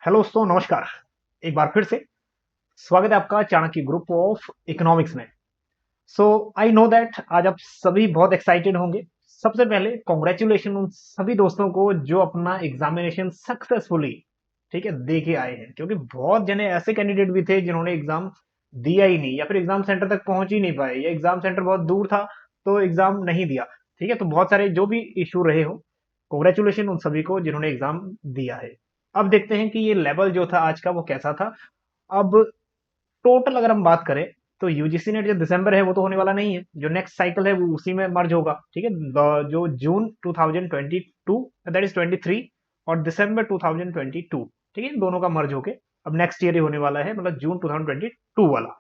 Hello दोस्तों, नमस्कार। एक बार फिर से स्वागत है आपका चाणक्य ग्रुप ऑफ इकोनॉमिक्स में। सो आई नो दैट आज आप सभी बहुत एक्साइटेड होंगे। सबसे पहले कॉन्ग्रेचुलेशन उन सभी दोस्तों को जो अपना एग्जामिनेशन सक्सेसफुली ठीक है दे के आए हैं, क्योंकि बहुत जने ऐसे कैंडिडेट भी थे जिन्होंने एग्जाम दिया ही नहीं या फिर एग्जाम सेंटर तक पहुंच ही नहीं पाए या एग्जाम सेंटर बहुत दूर था तो एग्जाम नहीं दिया। ठीक है, तो बहुत सारे जो भी इशू रहे हो, कॉन्ग्रेचुलेशन उन सभी को जिन्होंने एग्जाम दिया है। अब देखते हैं कि ये लेवल जो था आज का वो कैसा था। अब टोटल अगर हम बात करें तो यूजीसी नेट जो दिसंबर है वो तो होने वाला नहीं है, जो नेक्स्ट साइकिल है वो उसी में मर्ज होगा। ठीक है, जो जून 2022 दैट इज 23 और दिसंबर 2022, ठीक है, इन दोनों का मर्ज होके अब नेक्स्ट ईयर ही होने वाला है, मतलब जून 2022 वाला।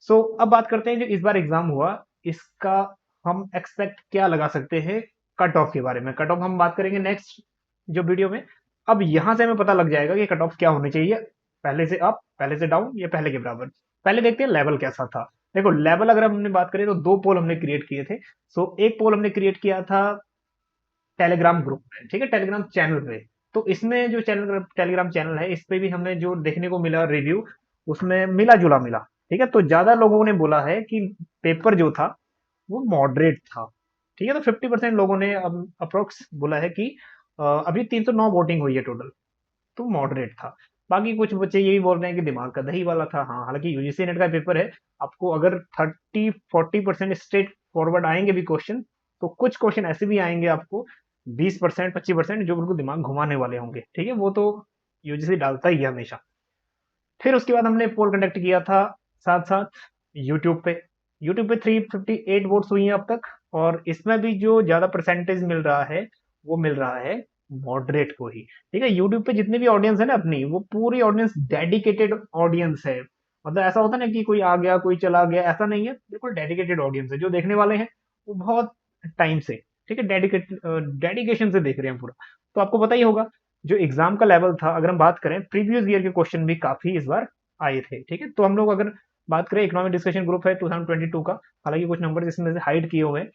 सो अब बात करते हैं जो इस बार एग्जाम हुआ, इसका हम एक्सपेक्ट क्या लगा सकते हैं कट ऑफ के बारे में। कट ऑफ हम बात करेंगे नेक्स्ट जो वीडियो में। अब यहां से हमें पता लग जाएगा कि कट ऑफ क्या होनी चाहिए, पहले से अप, पहले से डाउन या पहले के बराबर। पहले देखते हैं लेवल कैसा था। देखो लेवल अगर हमने बात करें तो दो पोल हमने क्रिएट किए थे। सो एक पोल हमने क्रिएट किया था टेलीग्राम ग्रुप में, ठीक है, टेलीग्राम चैनल पे। तो इसमें जो चैनल टेलीग्राम चैनल है इस पे भी हमें जो देखने को मिला रिव्यू, उसमें मिला जुला मिला। ठीक है, तो ज्यादा लोगों ने बोला है कि पेपर जो था वो मॉडरेट था। ठीक है, तो 50% लोगों ने अप्रोक्स बोला है कि अभी 309 वोटिंग हुई है टोटल, तो मॉडरेट था। बाकी कुछ बच्चे यही बोल रहे हैं कि दिमाग का दही वाला था। हाँ, हालांकि यूजीसी नेट का पेपर है, आपको अगर 30-40% स्ट्रेट फॉरवर्ड आएंगे भी क्वेश्चन, तो कुछ क्वेश्चन ऐसे भी आएंगे आपको 20% 25% जो बिल्कुल दिमाग घुमाने वाले होंगे। ठीक है, वो तो यूजीसी डालता ही है हमेशा। फिर उसके बाद हमने पोल कंडक्ट किया था साथ साथ यूट्यूब पे। यूट्यूब पे 358 वोट्स हुई हैं अब तक, और इसमें भी जो ज्यादा परसेंटेज मिल रहा है वो मिल रहा है मॉडरेट को ही। ठीक है, यूट्यूब पे जितनी भी ऑडियंस है ना अपनी, वो पूरी ऑडियंस डेडिकेटेड ऑडियंस है। मतलब ऐसा होता है ना कि कोई आ गया कोई चला गया, ऐसा नहीं है, बिल्कुल डेडिकेटेड ऑडियंस है। जो देखने वाले हैं वो बहुत टाइम से, ठीक है, डेडिकेशन से देख रहे हैं पूरा। तो आपको पता ही होगा जो एग्जाम का लेवल था। अगर हम बात करें प्रीवियस ईयर के क्वेश्चन भी काफी इस बार आए थे। ठीक है, तो हम लोग अगर बात करें इकोनॉमिक डिस्कशन ग्रुप है 2022 का, हालांकि कुछ नंबर इसमें से हाइड किए हुए हैं।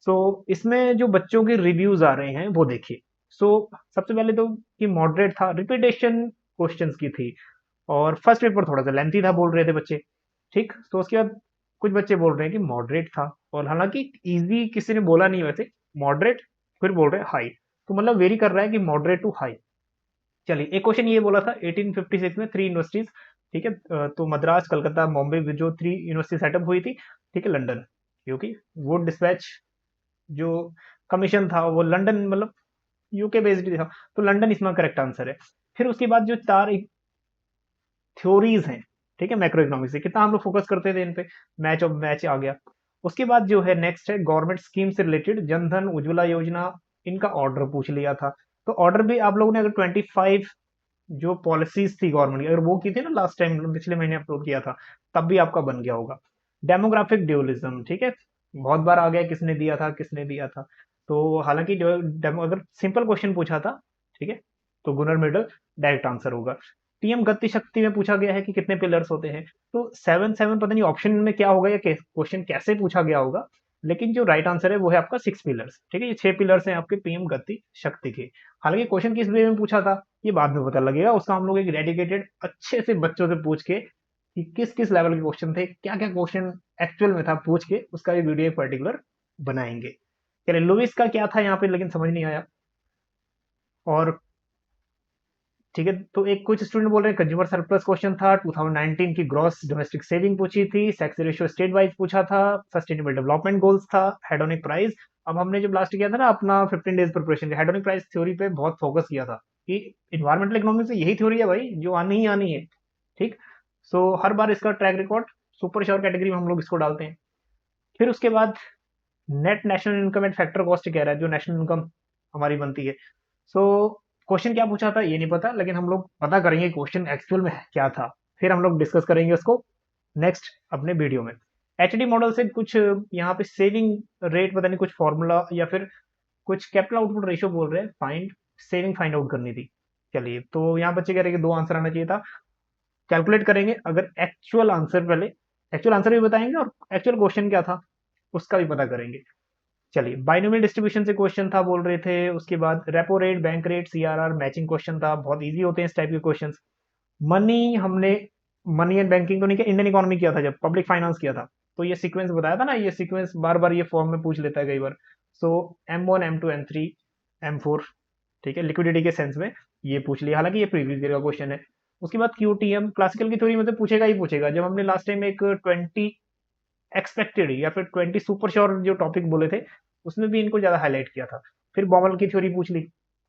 सो इसमें जो बच्चों के रिव्यूज आ रहे हैं वो देखिए। सो सबसे पहले तो कि मॉडरेट था, रिपीटेशन क्वेश्चंस की थी, और फर्स्ट पेपर थोड़ा सा लेंथी था बोल रहे थे बच्चे। ठीक, तो उसके बाद कुछ बच्चे बोल रहे हैं कि मॉडरेट था, और हालांकि इजी किसी ने बोला नहीं वैसे, मॉडरेट, फिर बोल रहे हैं हाई। तो मतलब वेरी कर रहा है कि मॉडरेट टू हाई। चलिए, एक क्वेश्चन ये बोला था 1856 में 3 यूनिवर्सिटीज, ठीक है, तो मद्रास, कलकत्ता, बॉम्बे में जो 3 यूनिवर्सिटी सेटअप हुई थी, ठीक है, लंदन, क्योंकि वुड डिस्पैच जो कमीशन था वो लंदन, मतलब यूके बेस्ड था, तो लंदन इसमें करेक्ट आंसर है। फिर उसके बाद जो 4 थ्योरीज हैं, ठीक है, मैक्रो इकोनॉमिक्स से कितना हम लोग फोकस करते थे इन पे, मैच ऑफ मैच आ गया। उसके बाद जो है नेक्स्ट है गवर्नमेंट स्कीम से रिलेटेड, जनधन, उज्ज्वला योजना, इनका ऑर्डर पूछ लिया था। तो ऑर्डर भी आप लोगों ने अगर 25 जो पॉलिसीज थी गवर्नमेंट की अगर वो की थी ना लास्ट टाइम, पिछले महीने अपलोड किया था, तब भी आपका बन गया होगा। डेमोग्राफिक ड्यूलिज्म, ठीक है, बहुत बार आ गया किसने दिया था किसने दिया था। तो हालांकि अगर सिंपल क्वेश्चन पूछा था, ठीक है, तो गुनर मिडल डायरेक्ट आंसर होगा। टीएम गति शक्ति में पूछा गया है कि कितने पिलर्स होते हैं, तो 7 7 पता नहीं ऑप्शन में क्या होगा या क्वेश्चन कैसे पूछा गया होगा, लेकिन जो राइट आंसर है वो है आपका 6 पिलर्स। ठीक है, ये 6 पिलर्स हैं आपके पीएम गति शक्ति के। हालांकि क्वेश्चन किस वे में पूछा था ये बाद में पता लगेगा, उसका हम लोग एक डेडिकेटेड अच्छे से बच्चों से पूछ के कि किस किस लेवल के क्वेश्चन थे, क्या क्या क्वेश्चन एक्चुअल में था, पूछ के उसका ये वीडियो पर्टिकुलर बनाएंगे। चलिए, लुइस का क्या था यहाँ पे लेकिन समझ नहीं आया। और ठीक है, तो एक कुछ स्टूडेंट बोल रहे हैं कंज्यूमर सरप्लस क्वेश्चन था, 2019 की ग्रॉस डोमेस्टिक सेविंग पूछी थी, सेक्स रेशियो स्टेट वाइज पूछा था, सस्टेनेबल डेवलपमेंट गोल्स था, हेडोनिक प्राइस। अब हमने जो लास्ट किया था ना अपना 15 days preparation, hedonic price theory पे बहुत फोकस किया था कि इन्वायरमेंटल इकोनॉमिक्स से यही थ्योरी है भाई जो आनी ही आनी है। ठीक, सो हर बार इसका track record super sure category में हम लोग इसको डालते हैं। फिर उसके बाद net national income and factor cost कह रहा है, जो नेशनल इनकम हमारी बनती है। सो क्वेश्चन क्या पूछा था ये नहीं पता, लेकिन हम लोग पता करेंगे क्वेश्चन एक्चुअल में क्या था, फिर हम लोग डिस्कस करेंगे उसको नेक्स्ट अपने वीडियो में। एचडी मॉडल से कुछ यहाँ पे सेविंग रेट पता नहीं कुछ फॉर्मूला या फिर कुछ कैपिटल आउटपुट रेशियो बोल रहे हैं, फाइंड सेविंग फाइंड आउट करनी थी। चलिए, तो यहाँ बच्चे कह रहे हैं कि 2 आंसर आना चाहिए था। कैलकुलेट करेंगे, अगर एक्चुअल आंसर भी बताएंगे और एक्चुअल क्वेश्चन क्या था उसका भी पता करेंगे। चलिए, बाइनोमियल डिस्ट्रीब्यूशन से क्वेश्चन था बोल रहे थे, उसके बाद repo rate, bank rate, CRR, matching question था, बहुत इजी होते हैं इस टाइप के क्वेश्चंस। मनी हमने मनी एंड बैंकिंग तो नहीं किया, इंडियन इकोनॉमी किया था जब पब्लिक फाइनेंस किया था, तो ये सीक्वेंस बताया था ना, ये सीक्वेंस बार बार ये फॉर्म में पूछ लेता है कई बार। सो M1 M2 M3 M4, ठीक है, लिक्विडिटी के सेंस में ये पूछ लिया, हालांकि ये प्रीवियस ईयर का क्वेश्चन है। उसके बाद QTM क्लासिकल की थ्योरी में तो पूछेगा ही पूछेगा, जब हमने लास्ट टाइम एक 20 एक्सपेक्टेड या फिर 20 सुपर श्योर जो टॉपिक बोले थे, उसमें भी इनको ज्यादा हाईलाइट किया था। फिर बॉमल की थ्योरी पूछ ली,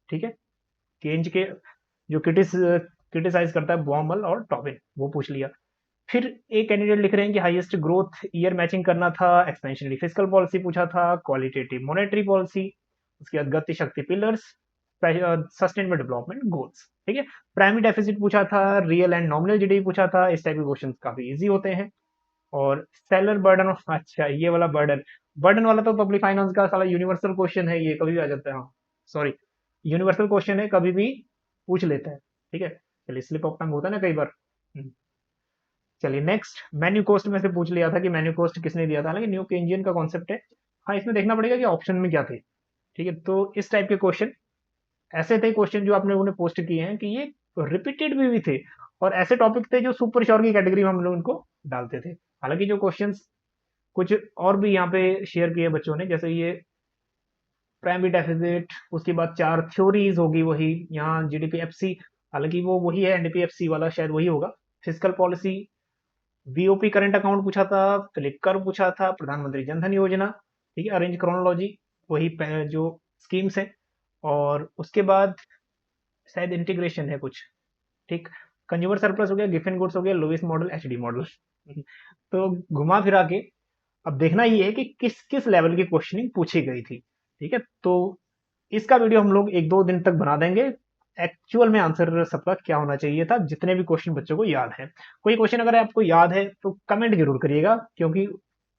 ठीक है, केंज के जो क्रिटिसाइज करता है बॉमल और टॉबिन, वो पूछ लिया। फिर एक कैंडिडेट लिख रहे हैं कि हाईएस्ट ग्रोथ ईयर मैचिंग करना था, एक्सपेंशनरी फिस्कल पॉलिसी पूछा था, क्वालिटेटिव मॉनेटरी पॉलिसी, उसके बाद गति शक्ति पिलर्स, सस्टेनेबल डेवलपमेंट गोल्स, ठीक है। प्राइमरी डेफिसिट पूछा था, रियल एंड नॉमिनल जीडीपी पूछा था, इस टाइप के क्वेश्चन काफी इजी होते हैं। और सेलर बर्डन, अच्छा ये वाला बर्डन, बर्डन वाला तो पब्लिक फाइनेंस का साला यूनिवर्सल क्वेश्चन है, ये कभी भी आ जाता है, हाँ सॉरी, यूनिवर्सल क्वेश्चन है, कभी भी पूछ लेता है, ठीक है। चलिए, स्लिप ऑफ टंग होता है ना कई बार। चलिए नेक्स्ट, मेन्यू कॉस्ट में से पूछ लिया था कि मेन्यू कॉस्ट किसने दिया था, हालांकि न्यू केंजियन का कॉन्सेप्ट है। हाँ, इसमें देखना पड़ेगा कि ऑप्शन में क्या थे, ठीक है। तो इस टाइप के क्वेश्चन ऐसे थे, क्वेश्चन जो आपने उन्हें पोस्ट किए हैं कि ये रिपीटेड भी थे, और ऐसे टॉपिक थे जो सुपर श्योर की कैटेगरी में हम लोग इनको डालते थे। हालांकि जो क्वेश्चंस कुछ और भी यहाँ पे शेयर किए बच्चों ने, जैसे ये प्राइमरी डेफिसिट, उसके बाद 4 थ्योरीज होगी वही, यहाँ GDP FC, हालांकि वो वही है, NDP-FC वाला शायद वही होगा। Physical policy, BOP current account पूछा था, फ्लिप कर पूछा था, प्रधानमंत्री जनधन योजना, ठीक है, अरेंज क्रोनोलॉजी, वही जो स्कीम्स है। और उसके बाद शायद इंटीग्रेशन है कुछ, ठीक। कंज्यूमर सरप्लस हो गया, गिफन गुड्स हो गया, लोइस मॉडल, HD मॉडल। तो घुमा फिरा के अब देखना ये है कि किस किस लेवल की क्वेश्चनिंग पूछी गई थी, ठीक है। तो इसका वीडियो हम लोग 1-2 दिन तक बना देंगे, एक्चुअल में आंसर सबका क्या होना चाहिए था, जितने भी क्वेश्चन बच्चों को याद है। कोई क्वेश्चन अगर आपको याद है तो कमेंट जरूर करिएगा, क्योंकि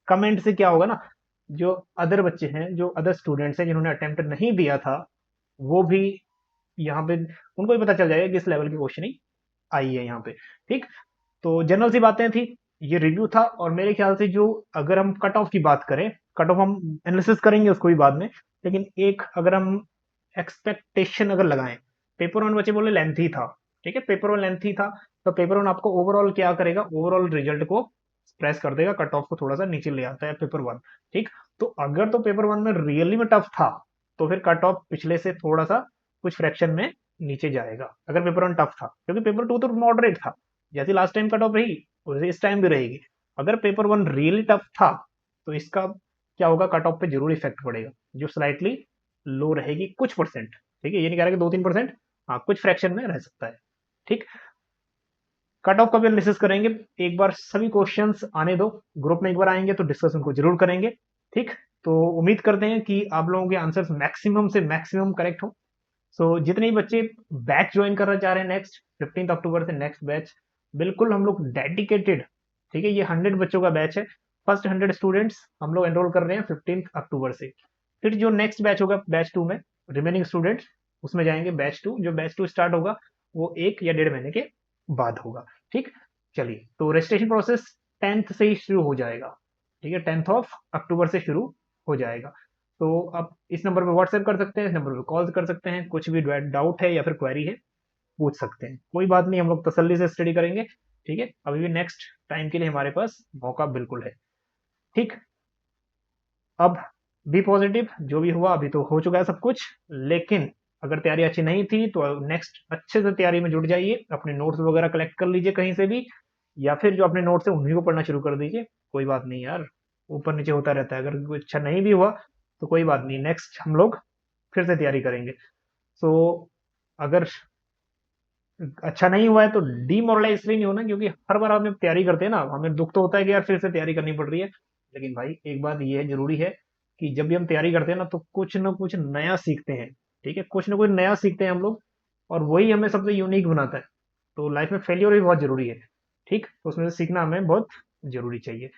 कमेंट से क्या होगा ना, जो अदर बच्चे हैं, जो अदर स्टूडेंट्स हैं जिन्होंने अटेम्प्ट नहीं दिया था, वो भी यहाँ पे उनको भी पता चल जाएगा कि इस लेवल की क्वेश्चनिंग आई है यहाँ पे, ठीक। तो जनरल सी बातें थी, ये रिव्यू था, और मेरे ख्याल से जो, अगर हम कट ऑफ की बात करें, कट ऑफ हम एनालिसिस करेंगे उसको भी बाद में, लेकिन एक अगर हम एक्सपेक्टेशन अगर लगाएं, पेपर वन बच्चे बोले लेंथी था, ठीक है, पेपर वन लेंथी था, तो पेपर वन आपको ओवरऑल क्या करेगा, ओवरऑल रिजल्ट को प्रेस कर देगा, कट ऑफ को थोड़ा सा नीचे ले आता है पेपर वन, ठीक। तो अगर तो पेपर वन में रियली में टफ था, तो फिर कट ऑफ पिछले से थोड़ा सा कुछ फ्रैक्शन में नीचे जाएगा, अगर पेपर वन टफ था, क्योंकि पेपर टू तो मॉडरेट था, जैसे लास्ट टाइम कट ऑफ रही वैसे इस टाइम भी रहेगी। अगर पेपर वन रियली टफ था, तो इसका क्या होगा, कट ऑफ पे जरूर इफेक्ट पड़ेगा, जो स्लाइटली लो रहेगी कुछ परसेंट, ठीक है, ये नहीं कह रहा कि 2-3%, हाँ कुछ फ्रैक्शन में रह सकता है, ठीक। कट ऑफ का भी एनालिसिस करेंगे, एक बार सभी क्वेश्चंस आने दो, ग्रुप में एक बार आएंगे तो डिस्कशन को जरूर करेंगे, ठीक। तो उम्मीद करते हैं कि आप लोगों के आंसर्स मैक्सिमम से मैक्सिमम करेक्ट हो। सो जितने भी बच्चे बैच ज्वाइन करना चाह रहे हैं नेक्स्ट 15 अक्टूबर से नेक्स्ट बैच, बिल्कुल हम लोग डेडिकेटेड, ठीक है, ये 100 बच्चों का बैच है, फर्स्ट 100 स्टूडेंट्स हम लोग एनरोल कर रहे हैं 15 अक्टूबर से। फिर जो नेक्स्ट बैच होगा बैच टू में रिमेनिंग स्टूडेंट्स उसमें जाएंगे, बैच टू, जो बैच टू स्टार्ट होगा वो 1 या 1.5 महीने के बाद होगा, ठीक। चलिए, तो रजिस्ट्रेशन प्रोसेस 10th से ही शुरू हो जाएगा, ठीक है, 10th of अक्टूबर से शुरू हो जाएगा। तो आप इस नंबर पे व्हाट्सएप कर सकते हैं, इस नंबर पे कॉल कर सकते हैं, कुछ भी डाउट है या फिर क्वेरी है पूछ सकते हैं, कोई बात नहीं, हम लोग तसल्ली से स्टडी करेंगे, ठीक है। अभी भी नेक्स्ट टाइम के लिए हमारे पास मौका बिल्कुल है, ठीक। अब बी पॉजिटिव, जो भी हुआ अभी तो हो चुका है सब कुछ, लेकिन अगर तैयारी अच्छी नहीं थी तो नेक्स्ट अच्छे से तैयारी में जुट जाइए, अपने नोट्स वगैरह कलेक्ट कर लीजिए कहीं से भी, या फिर जो अपने नोट्स है उन्हीं को पढ़ना शुरू कर दीजिए, कोई बात नहीं यार, ऊपर नीचे होता रहता है, अगर कुछ अच्छा नहीं भी हुआ तो कोई बात नहीं, नेक्स्ट हम लोग फिर से तैयारी करेंगे। सो अगर अच्छा नहीं हुआ है तो डीमोरलाइज इसलिए नहीं होना, क्योंकि हर बार हमें तैयारी करते हैं ना, हमें दुख तो होता है कि यार फिर से तैयारी करनी पड़ रही है, लेकिन भाई एक बात ये है, जरूरी है कि जब भी हम तैयारी करते हैं ना, तो कुछ ना कुछ नया सीखते हैं, ठीक है, कुछ ना कुछ नया सीखते हैं हम लोग, और वही हमें सबसे यूनिक बनाता है। तो लाइफ में फेलियर भी बहुत जरूरी है, ठीक, तो उसमें से सीखना हमें बहुत जरूरी चाहिए।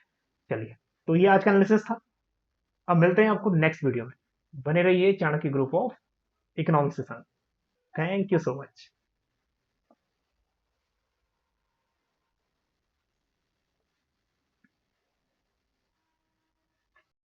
चलिए, तो ये आज का एनालिसिस था, अब मिलते हैं आपको नेक्स्ट वीडियो में, बने रहिए चाणक्य ग्रुप ऑफ इकोनॉमिक्स के साथ। Thank you so much.